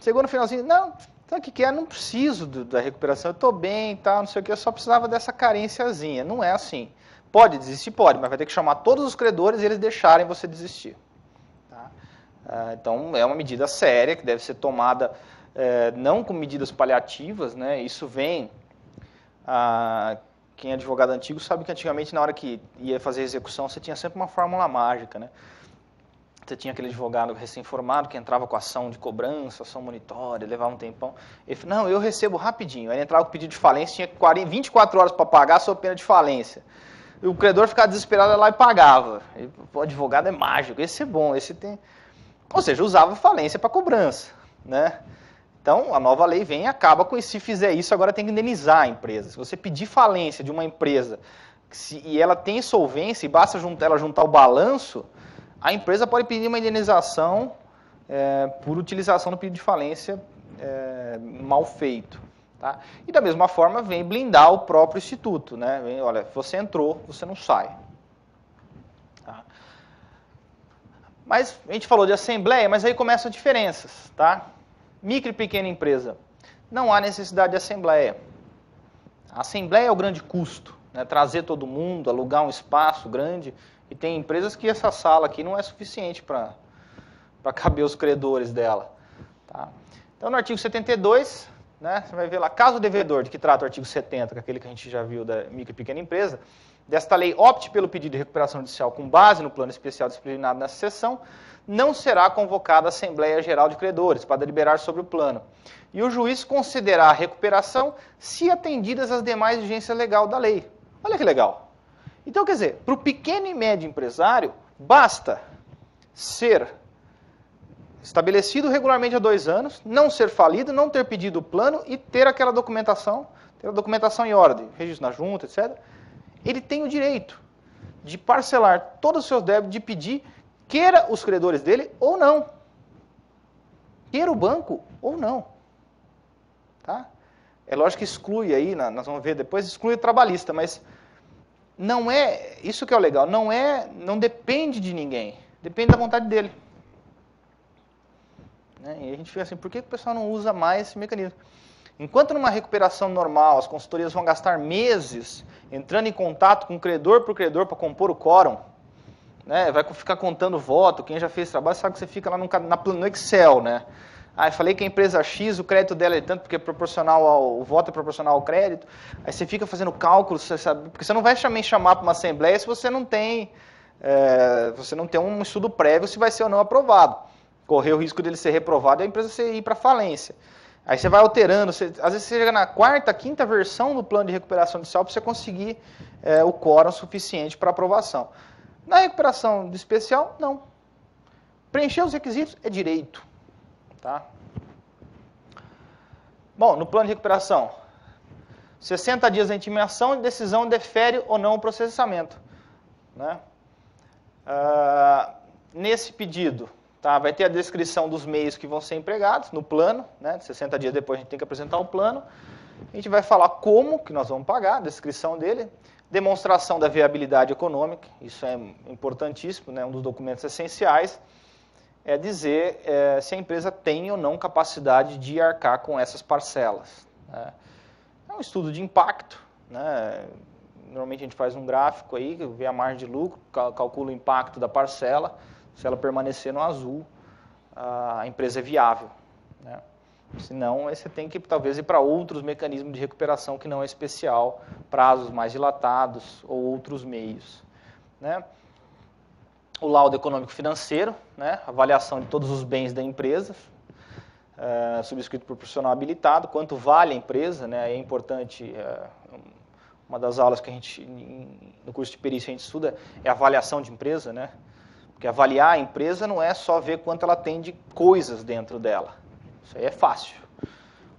S1: Chegou no finalzinho, não, sabe o que é? Não preciso da recuperação, eu estou bem, tal, não sei o que, eu só precisava dessa carênciazinha. Não é assim. Pode desistir? Pode, mas vai ter que chamar todos os credores e eles deixarem você desistir. Tá? Então, é uma medida séria que deve ser tomada não com medidas paliativas, né? Isso vem... quem é advogado antigo sabe que antigamente, na hora que ia fazer a execução, você tinha sempre uma fórmula mágica, né? Você tinha aquele advogado recém-formado que entrava com ação de cobrança, ação monitória, levava um tempão. Ele falou, não, eu recebo rapidinho. Aí ele entrava com pedido de falência, tinha 24 horas para pagar sob pena de falência. E o credor ficava desesperado lá e pagava. O advogado é mágico, esse é bom, esse tem... Ou seja, usava falência para cobrança, né? Então, a nova lei vem e acaba com isso. Se fizer isso, agora tem que indenizar a empresa. Se você pedir falência de uma empresa e ela tem solvência e basta ela juntar o balanço, a empresa pode pedir uma indenização por utilização do pedido de falência mal feito. Tá? E da mesma forma vem blindar o próprio instituto. Né? Vem, olha, você entrou, você não sai. Tá? Mas a gente falou de assembleia, mas aí começam as diferenças. Tá? Micro e pequena empresa. Não há necessidade de assembleia. A assembleia é o grande custo. Né? Trazer todo mundo, alugar um espaço grande. E tem empresas que essa sala aqui não é suficiente para caber os credores dela. Tá? Então, no artigo 72, né, você vai ver lá, caso o devedor, de que trata o artigo 70, que é aquele que a gente já viu da micro e pequena empresa, desta lei opte pelo pedido de recuperação judicial com base no plano especial disciplinado nessa seção, não será convocada a Assembleia Geral de Credores para deliberar sobre o plano. E o juiz considerará a recuperação se atendidas as demais exigências legais da lei. Olha que legal. Então, quer dizer, para o pequeno e médio empresário, basta ser estabelecido regularmente há 2 anos, não ser falido, não ter pedido o plano e ter aquela documentação, ter a documentação em ordem, registro na junta, etc. Ele tem o direito de parcelar todos os seus débitos, de pedir, queira os credores dele ou não. Queira o banco ou não. Tá? É lógico que exclui aí, nós vamos ver depois, exclui o trabalhista, mas não é, isso que é o legal, não depende de ninguém, depende da vontade dele. Né? E a gente fica assim, por que o pessoal não usa mais esse mecanismo? Enquanto numa recuperação normal, as consultorias vão gastar meses entrando em contato com credor por credor para compor o quórum, né? Vai ficar contando voto, quem já fez trabalho sabe que você fica lá no Excel, né? Eu falei que a empresa X, o crédito dela é tanto, porque é o voto é proporcional ao crédito. Aí você fica fazendo cálculos, você sabe, porque você não vai chamar para uma assembleia se você não tem um estudo prévio se vai ser ou não aprovado. Correr o risco dele ser reprovado e a empresa ir para falência. Aí você vai alterando, às vezes você chega na 4ª, 5ª versão do plano de recuperação judicial para você conseguir o quórum suficiente para aprovação. Na recuperação de especial, não. Preencher os requisitos é direito. Tá? Bom, no plano de recuperação, 60 dias da intimação e decisão defere ou não o processamento. Né? Nesse pedido, tá, vai ter a descrição dos meios que vão ser empregados no plano, né? 60 dias depois a gente tem que apresentar o plano. A gente vai falar como que nós vamos pagar, a descrição dele, demonstração da viabilidade econômica, isso é importantíssimo, né? Um dos documentos essenciais. é dizer se a empresa tem ou não capacidade de arcar com essas parcelas. Né? É um estudo de impacto, né? Normalmente a gente faz um gráfico aí, vê a margem de lucro, calcula o impacto da parcela, se ela permanecer no azul, a empresa é viável. Né? Senão, você tem que talvez ir para outros mecanismos de recuperação que não é especial, prazos mais dilatados ou outros meios. Né? O laudo econômico financeiro, né? Avaliação de todos os bens da empresa, subscrito por profissional habilitado, quanto vale a empresa, né? É importante, uma das aulas que a gente, no curso de perícia, a gente estuda é a avaliação de empresa, né? Porque avaliar a empresa não é só ver quanto ela tem de coisas dentro dela. Isso aí é fácil.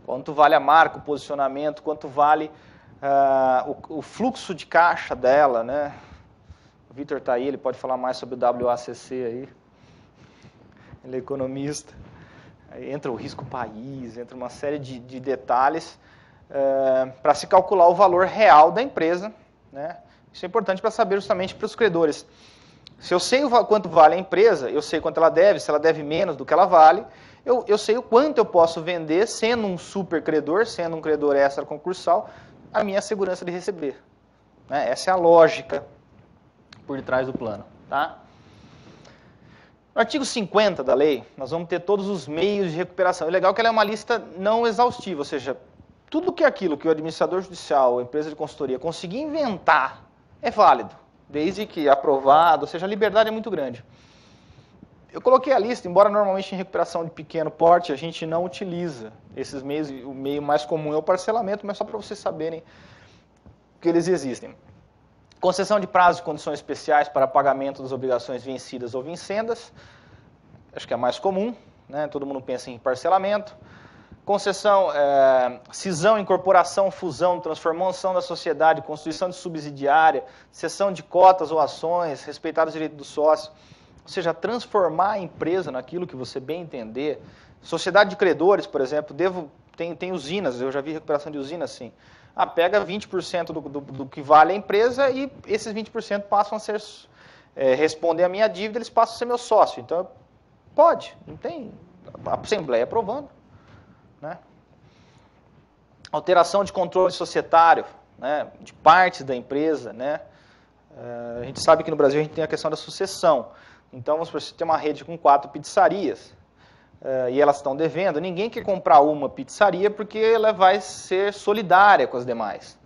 S1: Quanto vale a marca, o posicionamento, quanto vale o fluxo de caixa dela, né? O Vitor está aí, ele pode falar mais sobre o WACC aí. Ele é economista. Aí entra o risco país, entra uma série de detalhes para se calcular o valor real da empresa. Né? Isso é importante para saber justamente para os credores. Se eu sei quanto vale a empresa, eu sei quanto ela deve, se ela deve menos do que ela vale, eu sei o quanto eu posso vender, sendo um super credor, sendo um credor extra concursal, a minha segurança de receber. Né? Essa é a lógica por detrás do plano. Tá? No artigo 50 da lei, nós vamos ter todos os meios de recuperação. É legal que ela é uma lista não exaustiva, ou seja, tudo que é aquilo que o administrador judicial, a empresa de consultoria, conseguir inventar é válido, desde que aprovado, ou seja, a liberdade é muito grande. Eu coloquei a lista, embora normalmente em recuperação de pequeno porte a gente não utiliza esses meios, o meio mais comum é o parcelamento, mas só para vocês saberem que eles existem. Concessão de prazos e condições especiais para pagamento das obrigações vencidas ou vincendas, acho que é mais comum, né? Todo mundo pensa em parcelamento. Concessão, cisão, incorporação, fusão, transformação da sociedade, constituição de subsidiária, cessão de cotas ou ações, respeitar os direitos do sócio, ou seja, transformar a empresa naquilo que você bem entender. Sociedade de credores, por exemplo, tem usinas, eu já vi recuperação de usinas assim. Pega 20% do que vale a empresa e esses 20% passam a ser, respondem a minha dívida, eles passam a ser meu sócio. Então, pode, não tem, a Assembleia aprovando. Né? Alteração de controle societário, né? De partes da empresa. Né? A gente sabe que no Brasil a gente tem a questão da sucessão. Então, vamos supor, você tem uma rede com 4 pizzarias, e elas estão devendo, ninguém quer comprar uma pizzaria porque ela vai ser solidária com as demais.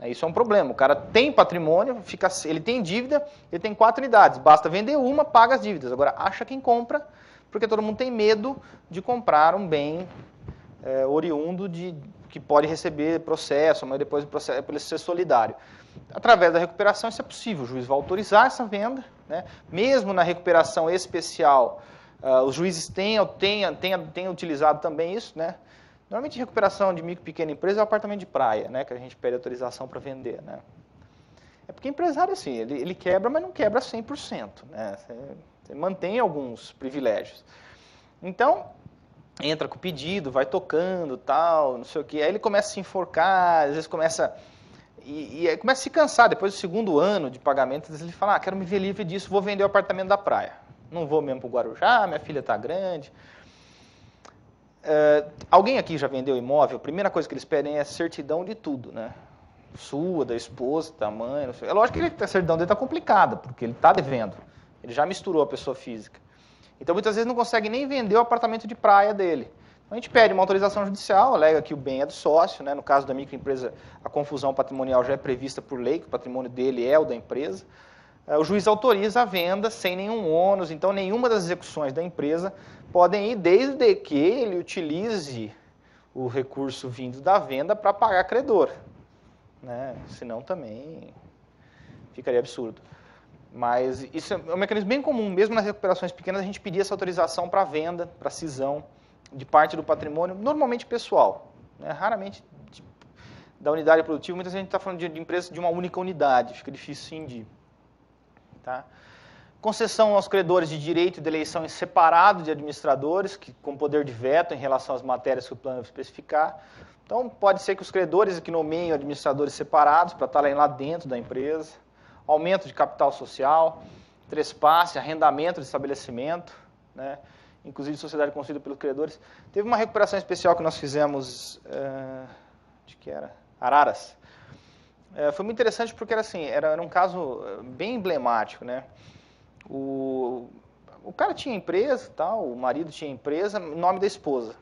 S1: Isso é um problema. O cara tem patrimônio, ele tem dívida, ele tem 4 unidades, basta vender uma, paga as dívidas. Agora, acha quem compra, porque todo mundo tem medo de comprar um bem oriundo que pode receber processo, mas depois do processo para ele ser solidário. Através da recuperação isso é possível, o juiz vai autorizar essa venda, né? Mesmo na recuperação especial, os juízes têm utilizado também isso, né? Normalmente recuperação de micro e pequena empresa é o apartamento de praia, né? Que a gente pede autorização para vender, né? É porque empresário assim, ele quebra, mas não quebra 100%, né? Você mantém alguns privilégios. Então, entra com o pedido, vai tocando, tal, não sei o quê. Aí ele começa a se enforcar, às vezes começa... E aí começa a se cansar, depois do segundo ano de pagamento, às vezes ele fala, quero me ver livre disso, vou vender o apartamento da praia. Não vou mesmo para o Guarujá, minha filha está grande. Alguém aqui já vendeu imóvel? A primeira coisa que eles pedem é certidão de tudo, né? Sua, da esposa, da mãe, não sei. É lógico que a certidão dele está complicada, porque ele está devendo. Ele já misturou a pessoa física. Então, muitas vezes não consegue nem vender o apartamento de praia dele. Então, a gente pede uma autorização judicial, alega que o bem é do sócio, né? No caso da microempresa, a confusão patrimonial já é prevista por lei, que o patrimônio dele é o da empresa. O juiz autoriza a venda sem nenhum ônus, então nenhuma das execuções da empresa podem ir desde que ele utilize o recurso vindo da venda para pagar credor. Né? Senão também ficaria absurdo. Mas isso é um mecanismo bem comum, mesmo nas recuperações pequenas, a gente pedia essa autorização para venda, para cisão de parte do patrimônio, normalmente pessoal, né? Raramente da unidade produtiva, muitas vezes a gente está falando de empresas de uma única unidade, fica difícil cindir. Tá? Concessão aos credores de direito de eleição em separado de administradores, com poder de veto em relação às matérias que o plano especificar. Então, pode ser que os credores que nomeiem administradores separados para estarem lá dentro da empresa. Aumento de capital social, trespasse, arrendamento de estabelecimento, né? Inclusive sociedade constituída pelos credores. Teve uma recuperação especial que nós fizemos, de que era? Araras. Foi muito interessante porque era um caso bem emblemático, né? O cara tinha empresa, tal, o marido tinha empresa, em nome da esposa.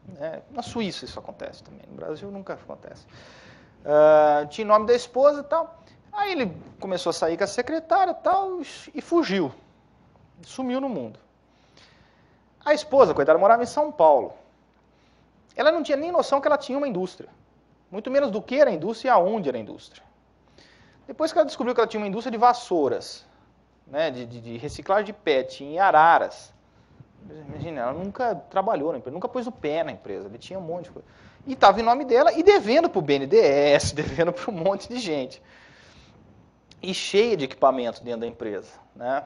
S1: Né? Na Suíça isso acontece também, no Brasil nunca acontece. Tinha nome da esposa e tal. Aí ele começou a sair com a secretária e tal, e fugiu. Sumiu no mundo. A esposa, coitada, morava em São Paulo. Ela não tinha nem noção que ela tinha uma indústria. Muito menos do que era a indústria e aonde era a indústria. Depois que ela descobriu que ela tinha uma indústria de vassouras, né, de reciclagem de PET em Araras. Imagina, ela nunca trabalhou na empresa, nunca pôs o pé na empresa. Ele tinha um monte de coisa. E estava em nome dela e devendo para o BNDES, devendo para um monte de gente. E cheia de equipamentos dentro da empresa, né?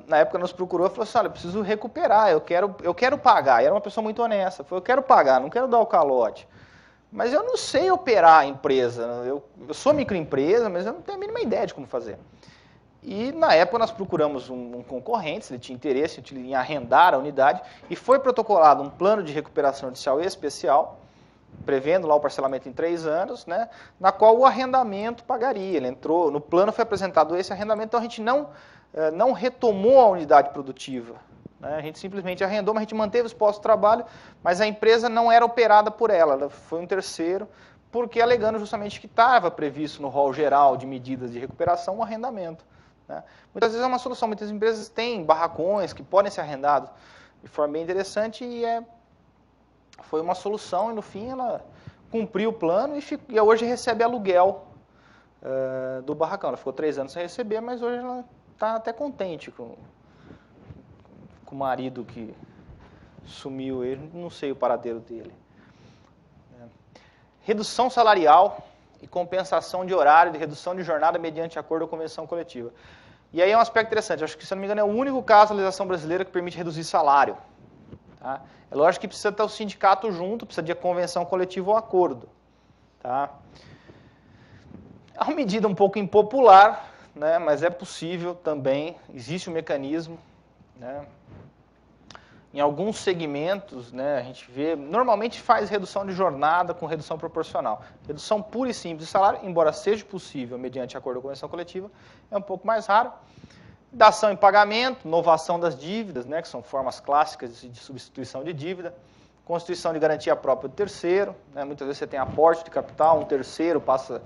S1: Na época nos procurou e falou assim, olha, eu preciso recuperar, eu quero pagar. E era uma pessoa muito honesta, falou, eu quero pagar, não quero dar o calote. Mas eu não sei operar a empresa, eu sou microempresa, mas eu não tenho a mínima ideia de como fazer. E na época nós procuramos um concorrente, se ele tinha interesse em arrendar a unidade, e foi protocolado um plano de recuperação judicial especial, prevendo lá o parcelamento em 3 anos, né, na qual o arrendamento pagaria. Ele entrou, no plano foi apresentado esse arrendamento, então a gente não retomou a unidade produtiva. Né, a gente simplesmente arrendou, mas a gente manteve os postos de trabalho, mas a empresa não era operada por ela foi um terceiro, porque alegando justamente que estava previsto no rol geral de medidas de recuperação o arrendamento. Né. Muitas vezes é uma solução, muitas empresas têm barracões que podem ser arrendados de forma bem interessante e foi uma solução e no fim ela cumpriu o plano e hoje recebe aluguel do barracão. Ela ficou 3 anos sem receber, mas hoje ela está até contente com o marido que sumiu, ele não sei o paradeiro dele. Redução salarial e compensação de horário de redução de jornada mediante acordo ou convenção coletiva. E aí é um aspecto interessante, acho que, se não me engano, é o único caso da legislação brasileira que permite reduzir salário. Tá? É lógico que precisa ter o sindicato junto, precisa de convenção coletiva ou acordo. Tá? É uma medida um pouco impopular, né, mas é possível também, existe um mecanismo. Né? Em alguns segmentos, né, a gente vê, normalmente faz redução de jornada com redução proporcional. Redução pura e simples de salário, embora seja possível mediante acordo ou convenção coletiva, é um pouco mais raro. Dação em pagamento, novação das dívidas, né, que são formas clássicas de substituição de dívida. Constituição de garantia própria do terceiro, né, muitas vezes você tem aporte de capital, um terceiro passa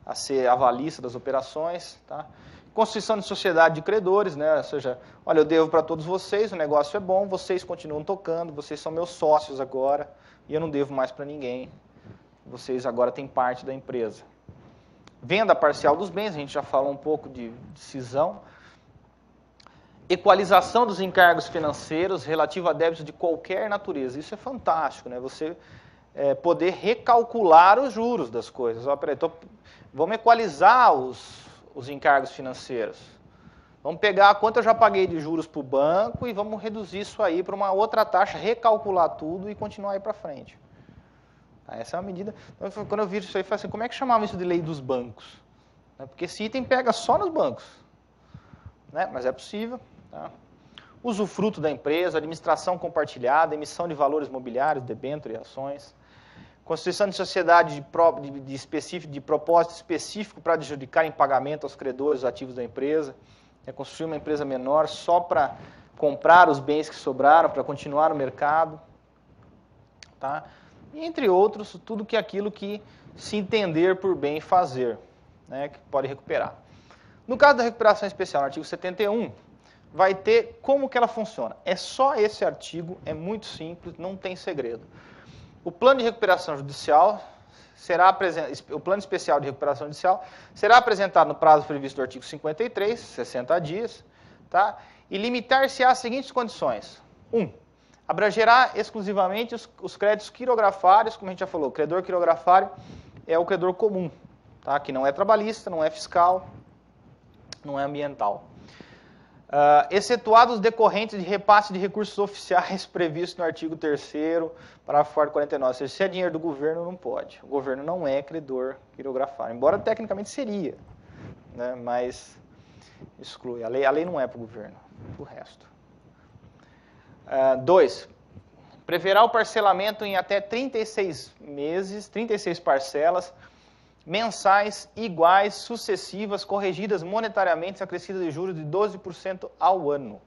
S1: a ser avalista das operações. Tá? Constituição de sociedade de credores, né, ou seja, olha, eu devo para todos vocês, o negócio é bom, vocês continuam tocando, vocês são meus sócios agora, e eu não devo mais para ninguém. Vocês agora têm parte da empresa. Venda parcial dos bens, a gente já falou um pouco de cisão. Equalização dos encargos financeiros relativo a débitos de qualquer natureza. Isso é fantástico, né? Você poder recalcular os juros das coisas. Ó, peraí, vamos equalizar os encargos financeiros. Vamos pegar quanto eu já paguei de juros para o banco e vamos reduzir isso aí para uma outra taxa, recalcular tudo e continuar aí para frente. Essa é uma medida... Então, quando eu vi isso aí, eu falei assim, como é que chamava isso de lei dos bancos? Porque esse item pega só nos bancos. Né? Mas é possível. Tá? Usufruto da empresa, administração compartilhada, emissão de valores mobiliários, debênture e ações, constituição de sociedade de propósito específico para adjudicar em pagamento aos credores os ativos da empresa, construir uma empresa menor só para comprar os bens que sobraram, para continuar no mercado, tá? E, entre outros, tudo que é aquilo que se entender por bem fazer, né, que pode recuperar. No caso da recuperação especial, no artigo 71, vai ter como que ela funciona. É só esse artigo, é muito simples, não tem segredo. O plano de recuperação judicial o plano especial de recuperação judicial será apresentado no prazo previsto do artigo 53, 60 dias, tá? E limitar-se às seguintes condições. 1. Abrangerá exclusivamente os créditos quirografários, como a gente já falou, o credor quirografário é o credor comum, tá? Que não é trabalhista, não é fiscal, não é ambiental. Excetuados os decorrentes de repasse de recursos oficiais previsto no artigo 3º, parágrafo 4º 49. Ou seja, se é dinheiro do governo, não pode. O governo não é credor quirografário, embora tecnicamente seria, né, mas exclui. A lei não é para o governo, para o resto. 2. Preverá o parcelamento em até 36 meses, 36 parcelas, mensais, iguais, sucessivas, corrigidas monetariamente, acrescidas de juros de 12% ao ano.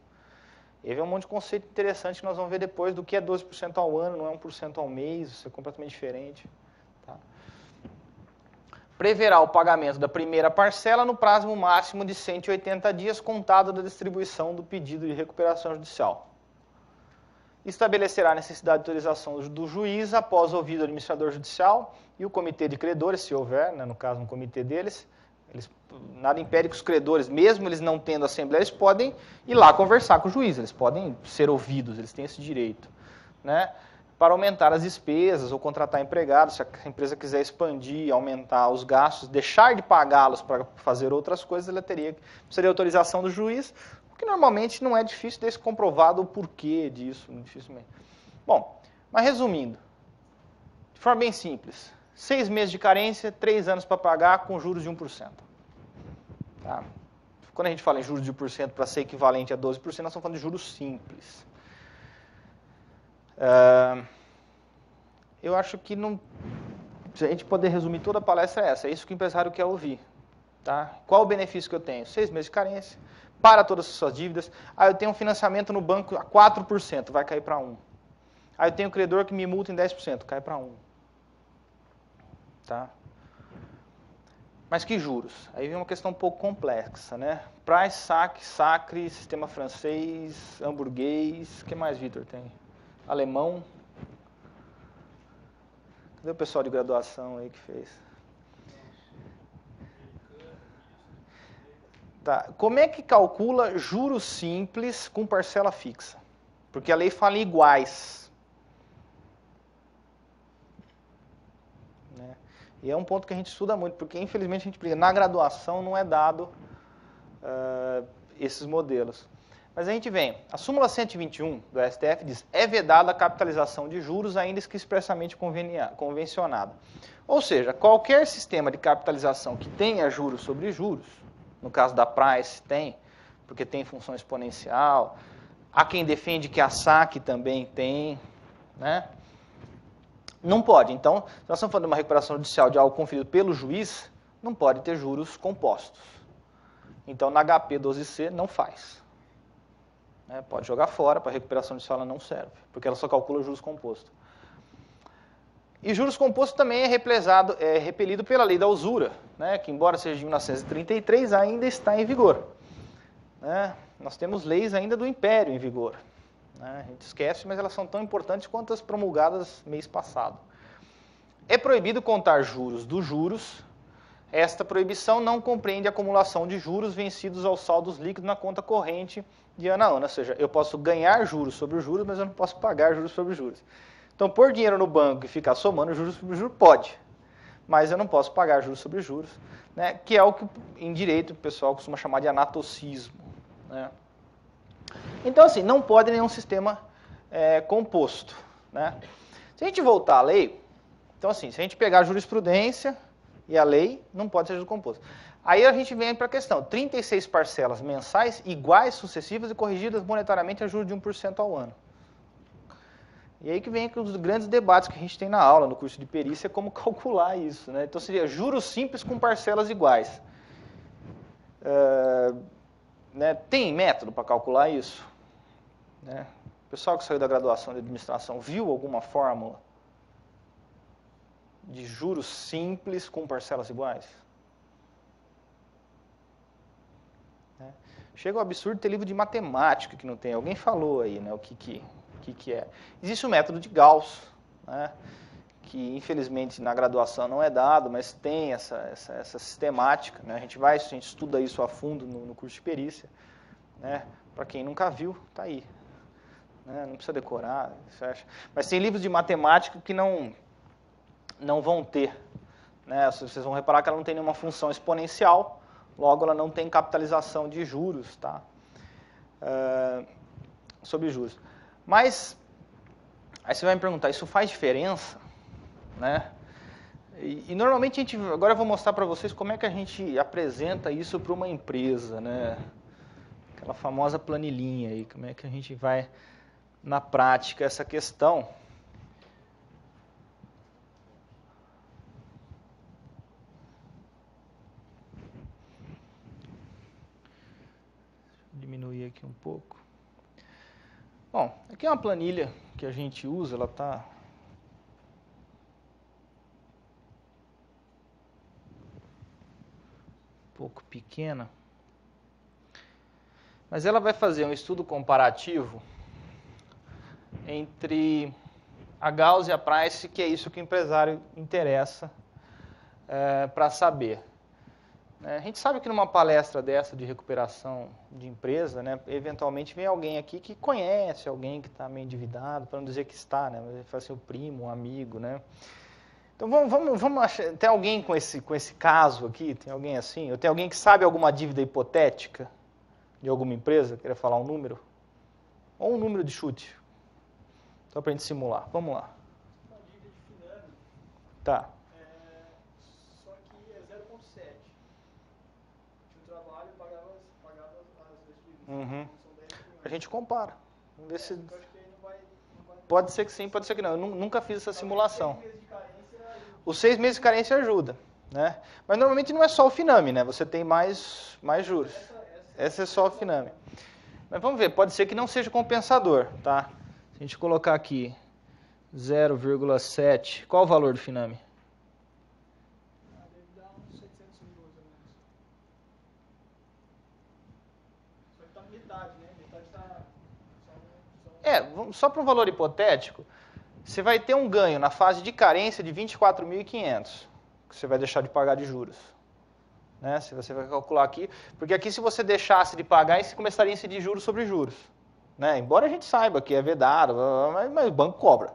S1: E é um monte de conceito interessante que nós vamos ver depois do que é 12% ao ano, não é 1% ao mês, isso é completamente diferente. Tá? Preverá o pagamento da primeira parcela no prazo máximo de 180 dias, contado da distribuição do pedido de recuperação judicial. Estabelecerá a necessidade de autorização do juiz após ouvido o administrador judicial e o comitê de credores, se houver, né, no caso um comitê deles. Nada impede que os credores, mesmo eles não tendo assembleia, eles podem ir lá conversar com o juiz, eles podem ser ouvidos, eles têm esse direito. Né, para aumentar as despesas ou contratar empregados, se a empresa quiser expandir, aumentar os gastos, deixar de pagá-los para fazer outras coisas, ela precisaria autorização do juiz, que normalmente não é difícil desse comprovado o porquê disso, dificilmente. Bom, mas resumindo, de forma bem simples, 6 meses de carência, 3 anos para pagar com juros de 1%. Tá? Quando a gente fala em juros de 1% para ser equivalente a 12%, nós estamos falando de juros simples. Eu acho que não, se a gente poder resumir toda a palestra é essa, é isso que o empresário quer ouvir. Tá? Qual o benefício que eu tenho? 6 meses de carência, para todas as suas dívidas. Eu tenho um financiamento no banco a 4%, vai cair para 1%. Eu tenho um credor que me multa em 10%, cai para 1%. Tá? Mas que juros? Aí vem uma questão um pouco complexa, né? Price, saque, sacre, sistema francês, hamburguês, o que mais, Vitor, tem? Alemão. Cadê o pessoal de graduação aí que fez? Tá. Como é que calcula juros simples com parcela fixa? Porque a lei fala em iguais. Né? E é um ponto que a gente estuda muito, porque infelizmente a gente briga. Na graduação não é dado esses modelos. Mas a gente vem, a súmula 121 do STF diz, é vedada a capitalização de juros, ainda que expressamente convencionada. Ou seja, qualquer sistema de capitalização que tenha juros sobre juros, no caso da Price tem, porque tem função exponencial. Há quem defende que a saque também tem. Né? Não pode. Então, se nós estamos falando de uma recuperação judicial de algo conferido pelo juiz, não pode ter juros compostos. Então, na HP 12C não faz. Né? Pode jogar fora, para a recuperação judicial ela não serve, porque ela só calcula juros compostos. E juros compostos também é repelido pela lei da usura, né, que embora seja de 1933, ainda está em vigor. Né? Nós temos leis ainda do Império em vigor. Né? A gente esquece, mas elas são tão importantes quanto as promulgadas mês passado. É proibido contar juros dos juros. Esta proibição não compreende a acumulação de juros vencidos aos saldos líquidos na conta corrente de ano a ano. Ou seja, eu posso ganhar juros sobre os juros, mas eu não posso pagar juros sobre os juros. Então, pôr dinheiro no banco e ficar somando juros sobre juros, pode. Mas eu não posso pagar juros sobre juros, né, que é o que em direito o pessoal costuma chamar de anatocismo. Né? Então, assim, não pode nenhum sistema composto. Né? Se a gente voltar à lei, então, assim, se a gente pegar a jurisprudência e a lei, não pode ser juro composto. Aí a gente vem para a questão, 36 parcelas mensais iguais, sucessivas e corrigidas monetariamente a juros de 1% ao ano. E aí que vem os grandes debates que a gente tem na aula, no curso de perícia, como calcular isso. Né? Então seria juros simples com parcelas iguais. Né? Tem método para calcular isso? Né? O pessoal que saiu da graduação de administração viu alguma fórmula de juros simples com parcelas iguais? Né? Chega o absurdo de ter livro de matemática que não tem. Alguém falou aí, né, o que é. Existe o método de Gauss, né, que infelizmente na graduação não é dado, mas tem essa sistemática. Né, a gente estuda isso a fundo no curso de perícia. Né, para quem nunca viu, está aí. Né, não precisa decorar, mas tem livros de matemática que não vão ter. Né, vocês vão reparar que ela não tem nenhuma função exponencial, logo ela não tem capitalização de juros, tá? Sobre juros. Mas, aí você vai me perguntar, isso faz diferença? Né? E normalmente, agora eu vou mostrar para vocês como é que a gente apresenta isso para uma empresa. Né? Aquela famosa planilhinha aí, como é que a gente vai na prática essa questão. Diminuir aqui um pouco. Bom, aqui é uma planilha que a gente usa, ela está um pouco pequena, mas ela vai fazer um estudo comparativo entre a Gauss e a Price, que é isso que o empresário interessa para saber. A gente sabe que numa palestra dessa de recuperação de empresa, né, eventualmente vem alguém aqui que conhece alguém que está meio endividado, para não dizer que está, né, mas ele fala assim, o primo, um amigo, né. Então vamos achar, tem alguém com esse caso aqui? Tem alguém assim? Ou tem alguém que sabe alguma dívida hipotética de alguma empresa? Queria falar um número? Ou um número de chute? Só para a gente simular. Vamos lá.
S2: Uma dívida de Finame.
S1: Tá.
S2: Só que é 0,7. O trabalho pagava as dívidas.
S1: Uhum.
S2: São 10 milhões.
S1: A gente compara. Vamos ver se...
S2: Eu acho que aí não vai...
S1: Pode ser que sim, pode ser que não. Eu nunca fiz essa simulação.
S2: 6 meses de carência ajuda.
S1: Os 6 meses de carência ajuda, né? Mas normalmente não é só o Finame, né? Você tem mais juros. Essa é só o Finame. Mas vamos ver, pode ser que não seja compensador, tá? Se a gente colocar aqui 0,7, qual o valor do Finame?
S2: Deve dar uns 700 mil, mais ou menos. Só que tá metade, né? Metade tá...
S1: Só para um valor hipotético, você vai ter um ganho na fase de carência de 24.500, que você vai deixar de pagar de juros. Né? Se você vai calcular aqui, porque aqui se você deixasse de pagar, você começaria a incidir juros sobre juros. Né? Embora a gente saiba que é vedado, mas o banco cobra.